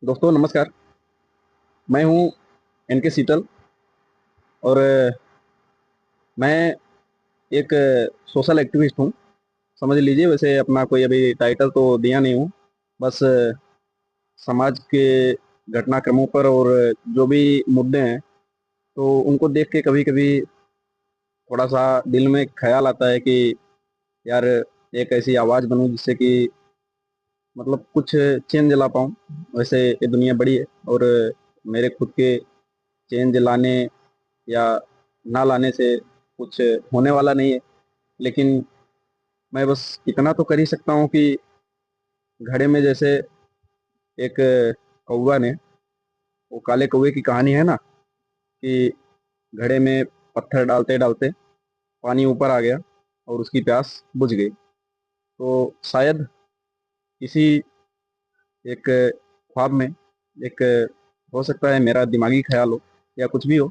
दोस्तों नमस्कार। मैं हूं एनके सीतल और मैं एक सोशल एक्टिविस्ट हूं। समझ लीजिए, वैसे अपना कोई अभी टाइटल तो दिया नहीं हूं। बस समाज के घटनाक्रमों पर और जो भी मुद्दे हैं तो उनको देख के कभी कभी थोड़ा सा दिल में ख्याल आता है कि यार एक ऐसी आवाज़ बनूं जिससे कि मतलब कुछ चेंज ला पाऊं। वैसे ये दुनिया बड़ी है और मेरे खुद के चेंज लाने या ना लाने से कुछ होने वाला नहीं है। लेकिन मैं बस इतना तो कर ही सकता हूँ कि घड़े में जैसे एक कौवा ने, वो काले कौवे की कहानी है ना, कि घड़े में पत्थर डालते डालते पानी ऊपर आ गया और उसकी प्यास बुझ गई। तो शायद इसी एक ख्वाब में एक, हो सकता है मेरा दिमागी ख्याल हो या कुछ भी हो,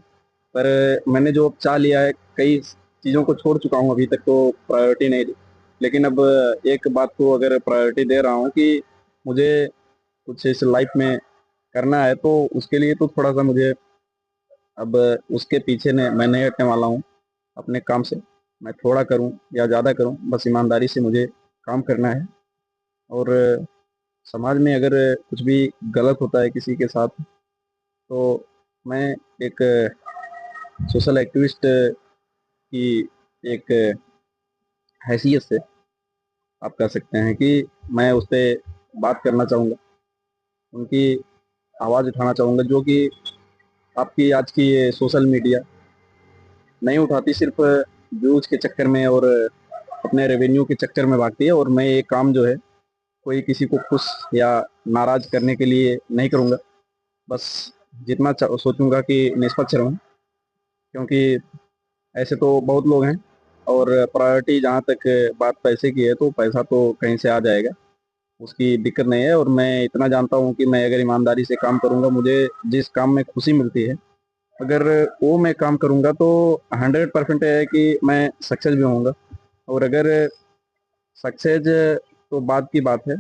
पर मैंने जो अब चाह लिया है, कई चीज़ों को छोड़ चुका हूँ, अभी तक तो प्रायोरिटी नहीं दी। लेकिन अब एक बात को अगर प्रायोरिटी दे रहा हूँ कि मुझे कुछ इस लाइफ में करना है, तो उसके लिए तो थोड़ा सा मुझे अब उसके पीछे ने मैं नहीं हटने वाला हूँ। अपने काम से मैं थोड़ा करूँ या ज़्यादा करूँ, बस ईमानदारी से मुझे काम करना है। और समाज में अगर कुछ भी गलत होता है किसी के साथ, तो मैं एक सोशल एक्टिविस्ट की एक हैसियत से आप कह सकते हैं कि मैं उस पर बात करना चाहूँगा, उनकी आवाज़ उठाना चाहूँगा, जो कि आपकी आज की ये सोशल मीडिया नहीं उठाती, सिर्फ व्यूज के चक्कर में और अपने रेवेन्यू के चक्कर में भागती है। और मैं ये काम जो है कोई किसी को खुश या नाराज करने के लिए नहीं करूँगा। बस जितना सोचूंगा कि निष्पक्ष रहूं, क्योंकि ऐसे तो बहुत लोग हैं। और प्रायोरिटी जहाँ तक बात पैसे की है, तो पैसा तो कहीं से आ जाएगा, उसकी दिक्कत नहीं है। और मैं इतना जानता हूँ कि मैं अगर ईमानदारी से काम करूंगा, मुझे जिस काम में खुशी मिलती है, अगर वो मैं काम करूंगा तो 100% है कि मैं सक्सेस भी होऊंगा। और अगर सक्सेस तो बाद की बात है,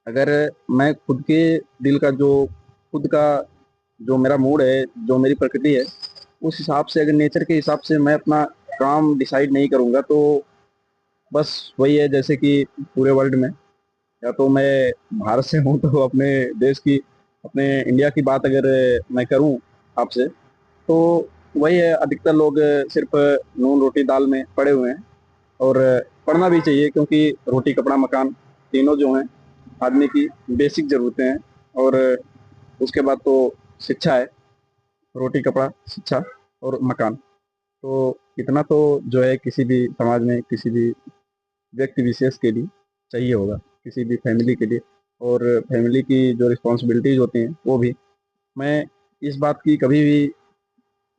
अगर मैं खुद के दिल का जो, खुद का जो मेरा मूड है, जो मेरी प्रकृति है, उस हिसाब से, अगर नेचर के हिसाब से मैं अपना काम डिसाइड नहीं करूंगा, तो बस वही है जैसे कि पूरे वर्ल्ड में, या तो मैं भारत से हूँ तो अपने देश की, अपने इंडिया की बात अगर मैं करूँ आपसे, तो वही है, अधिकतर लोग सिर्फ नून रोटी दाल में पड़े हुए हैं। और पढ़ना भी चाहिए, क्योंकि रोटी कपड़ा मकान तीनों जो हैं आदमी की बेसिक ज़रूरतें हैं। और उसके बाद तो शिक्षा है, रोटी कपड़ा शिक्षा और मकान। तो इतना तो जो है किसी भी समाज में, किसी भी व्यक्ति विशेष के लिए चाहिए होगा, किसी भी फैमिली के लिए। और फैमिली की जो रिस्पॉन्सिबिलिटीज होती हैं वो भी, मैं इस बात की कभी भी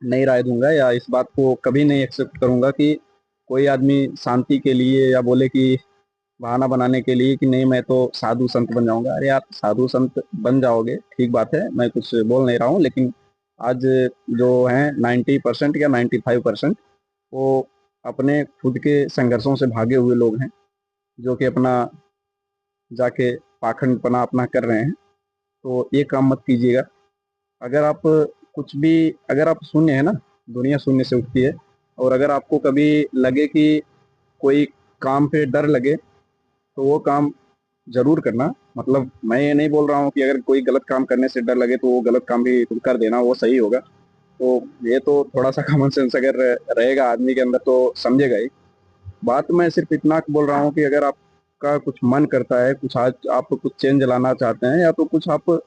नहीं राय दूंगा या इस बात को कभी नहीं एक्सेप्ट करूंगा कि कोई आदमी शांति के लिए या बोले कि बहाना बनाने के लिए कि नहीं मैं तो साधु संत बन जाऊंगा। अरे आप साधु संत बन जाओगे, ठीक बात है, मैं कुछ बोल नहीं रहा हूँ, लेकिन आज जो है 90% या 95% वो अपने खुद के संघर्षों से भागे हुए लोग हैं, जो कि अपना जाके पाखंडपना अपना कर रहे हैं। तो ये काम मत कीजिएगा। अगर आप कुछ भी, अगर आप शून्य है ना, दुनिया शून्य से उठती है। और अगर आपको कभी लगे कि कोई काम पे डर लगे, तो वो काम जरूर करना। मतलब मैं ये नहीं बोल रहा हूँ कि अगर कोई गलत काम करने से डर लगे तो वो गलत काम भी तुम कर देना, वो सही होगा। तो ये तो थोड़ा सा कॉमन सेंस अगर रहेगा आदमी के अंदर तो समझेगा ही। बात मैं सिर्फ इतना बोल रहा हूँ कि अगर आपका कुछ मन करता है, कुछ आज आप कुछ चेंज लाना चाहते हैं, या तो कुछ आप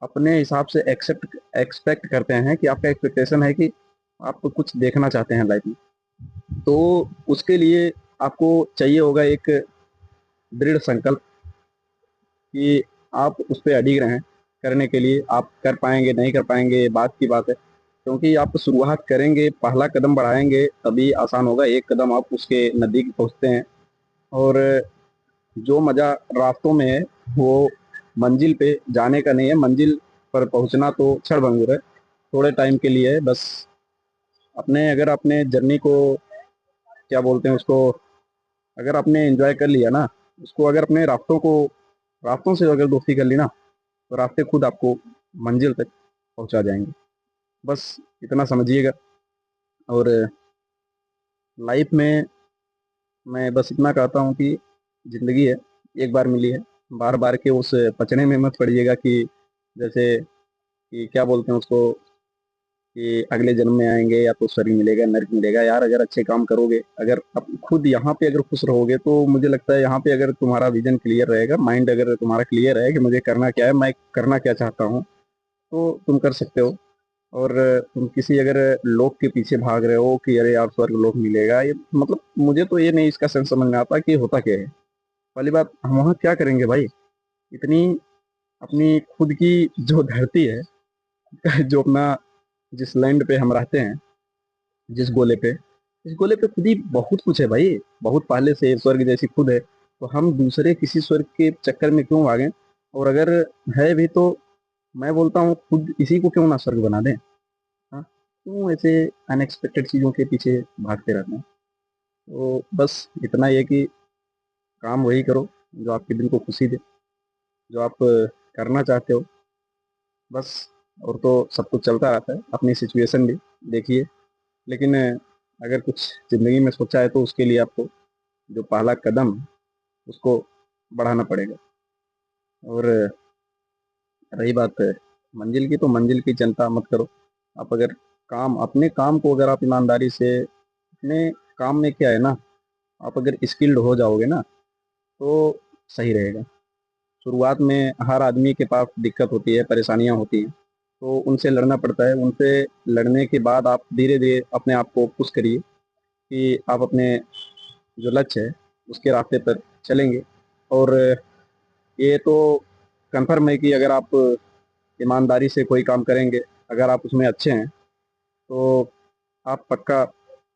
अपने हिसाब से एक्सेप्ट एक्सपेक्ट करते हैं, कि आपका एक्सपेक्टेशन है कि आप कुछ देखना चाहते हैं लाइफ में, तो उसके लिए आपको चाहिए होगा एक दृढ़ संकल्प, कि आप उस पर अडिग रहें। करने के लिए आप कर पाएंगे नहीं कर पाएंगे ये बात की बात है, क्योंकि आप शुरुआत करेंगे, पहला कदम बढ़ाएंगे, तभी आसान होगा। एक कदम आप उसके नज़दीक पहुंचते हैं। और जो मज़ा रास्तों में है, वो मंजिल पे जाने का नहीं है। मंजिल पर पहुंचना तो क्षण भंगुर है, थोड़े टाइम के लिए है बस। अपने अगर अपने जर्नी को, क्या बोलते हैं उसको, अगर आपने एंजॉय कर लिया ना उसको, अगर अपने रास्तों को, रास्तों से अगर दोस्ती कर ली ना, तो रास्ते खुद आपको मंजिल तक पहुंचा जाएंगे। बस इतना समझिएगा। और लाइफ में मैं बस इतना कहता हूँ कि ज़िंदगी है, एक बार मिली है, बार बार के उस पचड़े में मत पड़िएगा कि जैसे कि क्या बोलते हैं उसको, कि अगले जन्म में आएंगे या तो स्वर्ग मिलेगा नरक मिलेगा। यार अगर अच्छे काम करोगे, अगर आप खुद यहाँ पे अगर खुश रहोगे, तो मुझे लगता है यहाँ पे अगर तुम्हारा विजन क्लियर रहेगा, माइंड अगर तुम्हारा क्लियर है कि मुझे करना क्या है, मैं करना क्या चाहता हूँ, तो तुम कर सकते हो। और तुम किसी अगर लोक के पीछे भाग रहे हो कि अरे यार स्वर्ग लोक मिलेगा, ये मतलब मुझे तो ये नहीं इसका सेंस समझ में आता कि होता क्या है। पहली बात, हम वहाँ क्या करेंगे भाई? इतनी अपनी खुद की जो धरती है, जो अपना जिस लैंड पे हम रहते हैं, जिस गोले पे, इस गोले पे खुद ही बहुत कुछ है भाई, बहुत पहले से स्वर्ग जैसी खुद है। तो हम दूसरे किसी स्वर्ग के चक्कर में क्यों भागें? और अगर है भी तो मैं बोलता हूँ खुद इसी को क्यों ना स्वर्ग बना दें। हाँ, क्यों ऐसे अनएक्सपेक्टेड चीज़ों के पीछे भागते रहते हैं? तो बस इतना ही है कि काम वही करो जो आपके दिल को खुशी दे, जो आप करना चाहते हो, बस। और तो सब कुछ चलता रहता है, अपनी सिचुएशन भी देखिए। लेकिन अगर कुछ ज़िंदगी में सोचा है तो उसके लिए आपको जो पहला कदम है, उसको बढ़ाना पड़ेगा। और रही बात है मंजिल की, तो मंजिल की चिंता मत करो। आप अगर अपने काम को अगर आप ईमानदारी से, अपने काम में क्या है ना, आप अगर स्किल्ड हो जाओगे ना, तो सही रहेगा। शुरुआत में हर आदमी के पास दिक्कत होती है, परेशानियां होती हैं, तो उनसे लड़ना पड़ता है। उनसे लड़ने के बाद आप धीरे धीरे अपने आप को पुश करिए कि आप अपने जो लक्ष्य है उसके रास्ते पर चलेंगे। और ये तो कन्फर्म है कि अगर आप ईमानदारी से कोई काम करेंगे, अगर आप उसमें अच्छे हैं, तो आप पक्का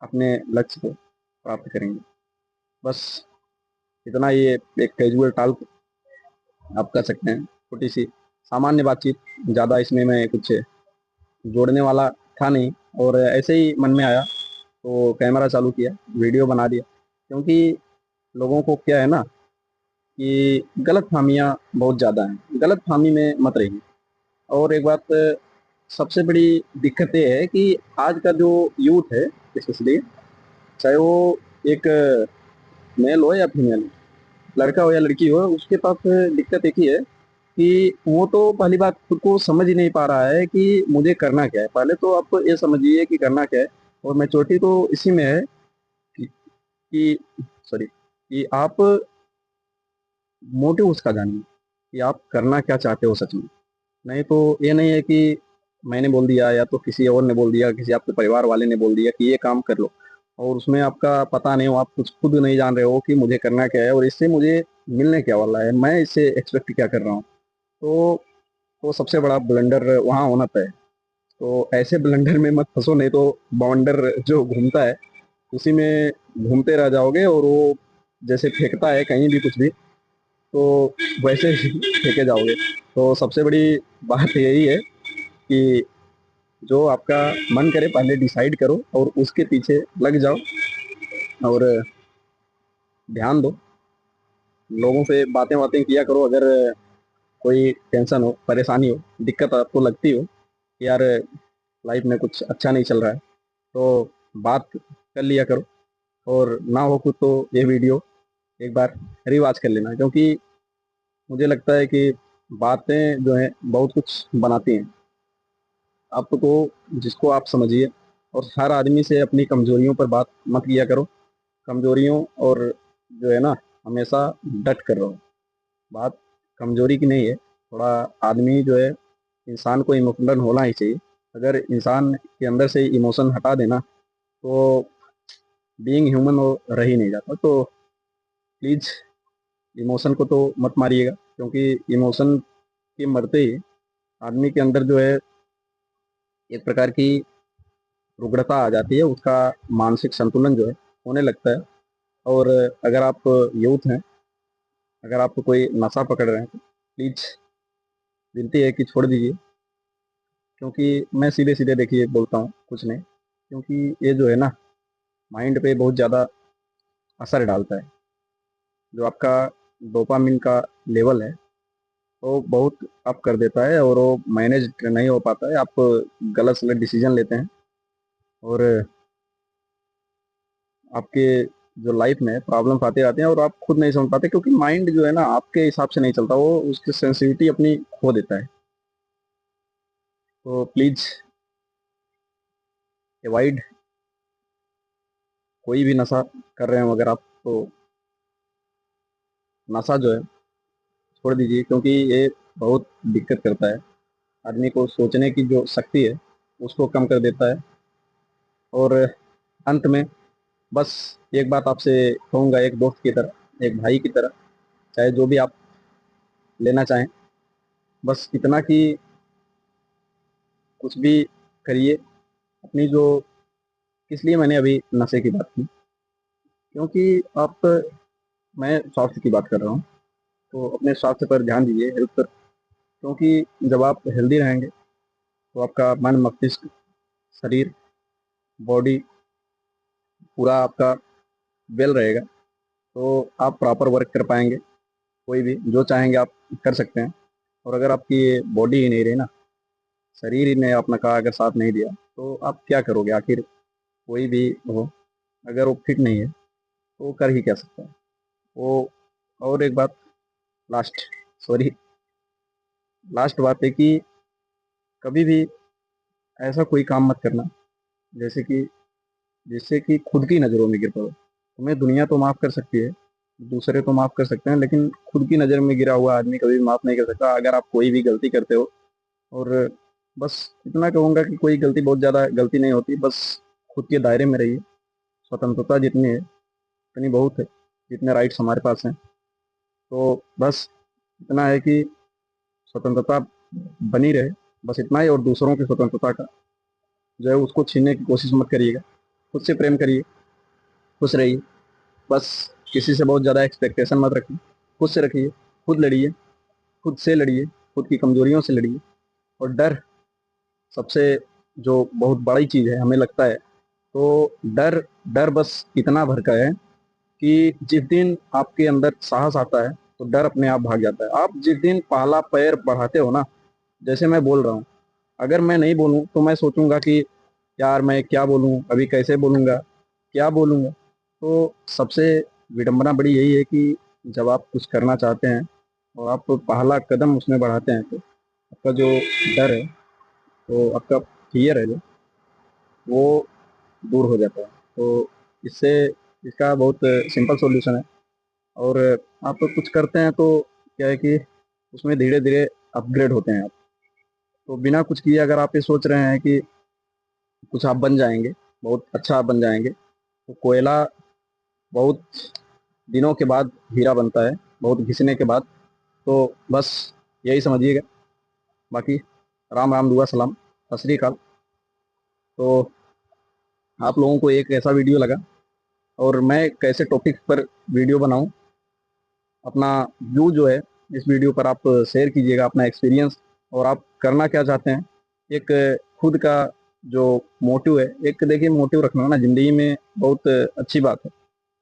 अपने लक्ष्य को प्राप्त करेंगे। बस इतना, ये एक कैजुअल टॉक आप कर सकते हैं, छोटी सी सामान्य बातचीत। ज़्यादा इसमें मैं कुछ जोड़ने वाला था नहीं, और ऐसे ही मन में आया तो कैमरा चालू किया, वीडियो बना दिया। क्योंकि लोगों को क्या है ना, कि गलत फाहमियाँ बहुत ज़्यादा हैं, गलत फाहमी में मत रहिए। और एक बात सबसे बड़ी दिक्कत ये है कि आज का जो यूथ है, स्पेशली, चाहे वो एक मेल हो या फीमेल, लड़का हो या लड़की हो, उसके पास दिक्कत एक ही है कि वो तो पहली बात खुद को समझ ही नहीं पा रहा है कि मुझे करना क्या है। पहले तो आप ये समझिए कि करना क्या है। और मैच्योरिटी तो इसी में है कि सॉरी, कि आप मोटिव उसका जानिए कि आप करना क्या चाहते हो सच में। नहीं तो ये नहीं है कि मैंने बोल दिया या तो किसी और ने बोल दिया, किसी आपके परिवार वाले ने बोल दिया कि ये काम कर लो, और उसमें आपका पता नहीं हो, आप कुछ खुद नहीं जान रहे हो कि मुझे करना क्या है और इससे मुझे मिलने क्या वाला है, मैं इससे एक्सपेक्ट क्या कर रहा हूँ। तो सबसे बड़ा ब्लंडर वहाँ होना तय है। तो ऐसे ब्लंडर में मत फंसो, नहीं तो बवंडर जो घूमता है उसी में घूमते रह जाओगे, और वो जैसे फेंकता है कहीं भी कुछ भी, तो वैसे ही फेंके जाओगे। तो सबसे बड़ी बात यही है कि जो आपका मन करे पहले डिसाइड करो और उसके पीछे लग जाओ। और ध्यान दो, लोगों से बातें बातें किया करो। अगर कोई टेंशन हो, परेशानी हो, दिक्कत आपको लगती हो कि यार लाइफ में कुछ अच्छा नहीं चल रहा है, तो बात कर लिया करो। और ना हो कुछ तो ये वीडियो एक बार रिवाज कर लेना, क्योंकि मुझे लगता है कि बातें जो हैं बहुत कुछ बनाती हैं। आपको जिसको आप समझिए, और हर आदमी से अपनी कमजोरियों पर बात मत किया करो। कमजोरियों और जो है ना, हमेशा डट कर रहो। बात कमजोरी की नहीं है, थोड़ा आदमी जो है, इंसान को इमोशनल होना ही चाहिए। अगर इंसान के अंदर से इमोशन हटा देना, तो बीइंग ह्यूमन वो रह ही नहीं जाता। तो प्लीज़ इमोशन को तो मत मारिएगा, क्योंकि इमोशन के मरते ही आदमी के अंदर जो है एक प्रकार की रुग्णता आ जाती है, उसका मानसिक संतुलन जो है होने लगता है। और अगर आप यूथ हैं, अगर आपको कोई नशा पकड़ रहे हैं, तो प्लीज़ विनती है कि छोड़ दीजिए। क्योंकि मैं सीधे सीधे देखिए बोलता हूँ, कुछ नहीं, क्योंकि ये जो है ना, माइंड पे बहुत ज़्यादा असर डालता है। जो आपका डोपामिन का लेवल है, तो बहुत आप कर देता है और वो मैनेज नहीं हो पाता है, आप गलत सलत डिसीजन लेते हैं और आपके जो लाइफ में प्रॉब्लम्स आते आते हैं और आप खुद नहीं समझ पाते, क्योंकि माइंड जो है ना आपके हिसाब से नहीं चलता, वो उसकी सेंसिटिविटी अपनी खो देता है। तो प्लीज अवॉइड कोई भी नशा कर रहे हो अगर आप, तो नशा जो है छोड़ दीजिए, क्योंकि ये बहुत दिक्कत करता है। आदमी को सोचने की जो शक्ति है उसको कम कर देता है। और अंत में बस एक बात आपसे कहूँगा, एक दोस्त की तरह, एक भाई की तरह, चाहे जो भी आप लेना चाहें, बस इतना कि कुछ भी करिए अपनी जो, इसलिए मैंने अभी नशे की बात की, क्योंकि आप, मैं स्वास्थ्य की बात कर रहा हूँ, तो अपने स्वास्थ्य पर ध्यान दीजिए, हेल्थ पर। क्योंकि जब आप हेल्दी रहेंगे तो आपका मन, मस्तिष्क, शरीर, बॉडी पूरा आपका वेल रहेगा, तो आप प्रॉपर वर्क कर पाएंगे। कोई भी जो चाहेंगे आप कर सकते हैं। और अगर आपकी बॉडी ही नहीं रही ना, शरीर ही ने अपना कहा अगर साथ नहीं दिया, तो आप क्या करोगे आखिर? कोई भी हो, अगर वो फिट नहीं है तो वो कर ही क्या सकता है वो। और एक बात, लास्ट, सॉरी, लास्ट बात है कि कभी भी ऐसा कोई काम मत करना जैसे कि जिससे कि खुद की नज़रों में गिर पड़ो। तुम्हें दुनिया तो माफ़ कर सकती है, दूसरे तो माफ़ कर सकते हैं, लेकिन खुद की नज़र में गिरा हुआ आदमी कभी भी माफ़ नहीं कर सकता। अगर आप कोई भी गलती करते हो, और बस इतना कहूँगा कि कोई गलती, बहुत ज़्यादा गलती नहीं होती, बस खुद के दायरे में रहिए। स्वतंत्रता जितनी है उतनी बहुत है, जितने राइट्स हमारे पास हैं। तो बस इतना है कि स्वतंत्रता बनी रहे, बस इतना ही। और दूसरों की स्वतंत्रता का जो है उसको छीनने की कोशिश मत करिएगा। खुद से प्रेम करिए, खुश रहिए। बस किसी से बहुत ज़्यादा एक्सपेक्टेशन मत रखिए, खुद से रखिए। खुद लड़िए, खुद से लड़िए, खुद की कमजोरियों से लड़िए। और डर सबसे जो बहुत बड़ी चीज़ है हमें लगता है, तो डर, डर बस इतना भर का है कि जिस दिन आपके अंदर साहस आता है तो डर अपने आप भाग जाता है। आप जिस दिन पहला पैर बढ़ाते हो ना, जैसे मैं बोल रहा हूँ, अगर मैं नहीं बोलूँ तो मैं सोचूंगा कि यार मैं क्या बोलूँ, अभी कैसे बोलूँगा, क्या बोलूँगा। तो सबसे विडंबना बड़ी यही है कि जब आप कुछ करना चाहते हैं और आप पहला कदम उसमें बढ़ाते हैं, तो आपका जो डर है, तो आपका फियर है जो, वो दूर हो जाता है। तो इससे, इसका बहुत सिंपल सॉल्यूशन है। और आप कुछ करते हैं तो क्या है कि उसमें धीरे धीरे अपग्रेड होते हैं आप। तो बिना कुछ किए अगर आप ये सोच रहे हैं कि कुछ आप बन जाएंगे, बहुत अच्छा आप बन जाएंगे, तो कोयला बहुत दिनों के बाद हीरा बनता है, बहुत घिसने के बाद। तो बस यही समझिएगा। बाकी राम राम, दुआ सलाम, सत श्री अकाल। तो आप लोगों को एक ऐसा वीडियो लगा, और मैं कैसे टॉपिक पर वीडियो बनाऊं, अपना व्यू जो है इस वीडियो पर आप शेयर कीजिएगा, अपना एक्सपीरियंस, और आप करना क्या चाहते हैं। एक खुद का जो मोटिव है, एक देखिए मोटिव रखना ना जिंदगी में बहुत अच्छी बात है,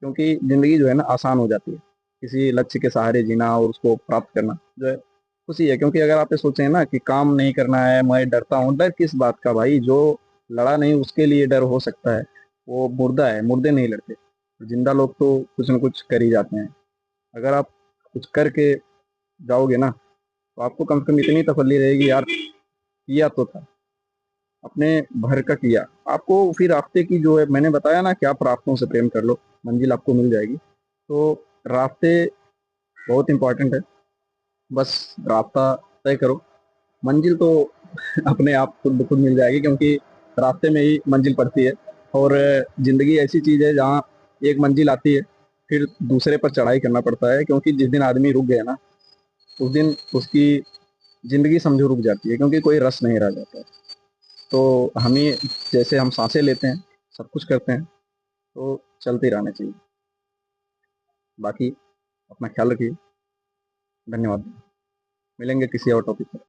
क्योंकि जिंदगी जो है ना आसान हो जाती है किसी लक्ष्य के सहारे जीना और उसको प्राप्त करना जो है खुशी है। क्योंकि अगर आप ये सोचें ना कि काम नहीं करना है, मैं डरता हूँ, डर किस बात का भाई? जो लड़ा नहीं उसके लिए डर हो सकता है, वो मुर्दा है, मुर्दे नहीं लड़ते। जिंदा लोग तो कुछ न कुछ कर ही जाते हैं। अगर आप कुछ करके जाओगे ना, तो आपको कम से कम इतनी तसल्ली रहेगी, यार किया तो था, अपने भर का किया। आपको फिर रास्ते की जो है, मैंने बताया ना कि आप रास्तों से प्रेम कर लो, मंजिल आपको मिल जाएगी। तो रास्ते बहुत इंपॉर्टेंट है, बस रास्ता तय करो, मंजिल तो अपने आप खुद ब खुद मिल जाएगी, क्योंकि रास्ते में ही मंजिल पड़ती है। और जिंदगी ऐसी चीज है जहाँ एक मंजिल आती है, फिर दूसरे पर चढ़ाई करना पड़ता है, क्योंकि जिस दिन आदमी रुक गया ना, उस दिन उसकी जिंदगी समझो रुक जाती है, क्योंकि कोई रस नहीं रह जाता है। तो हमें, जैसे हम सांसें लेते हैं, सब कुछ करते हैं, तो चलते रहना चाहिए। बाकी अपना ख्याल रखिए। धन्यवाद। मिलेंगे किसी और टॉपिक पर।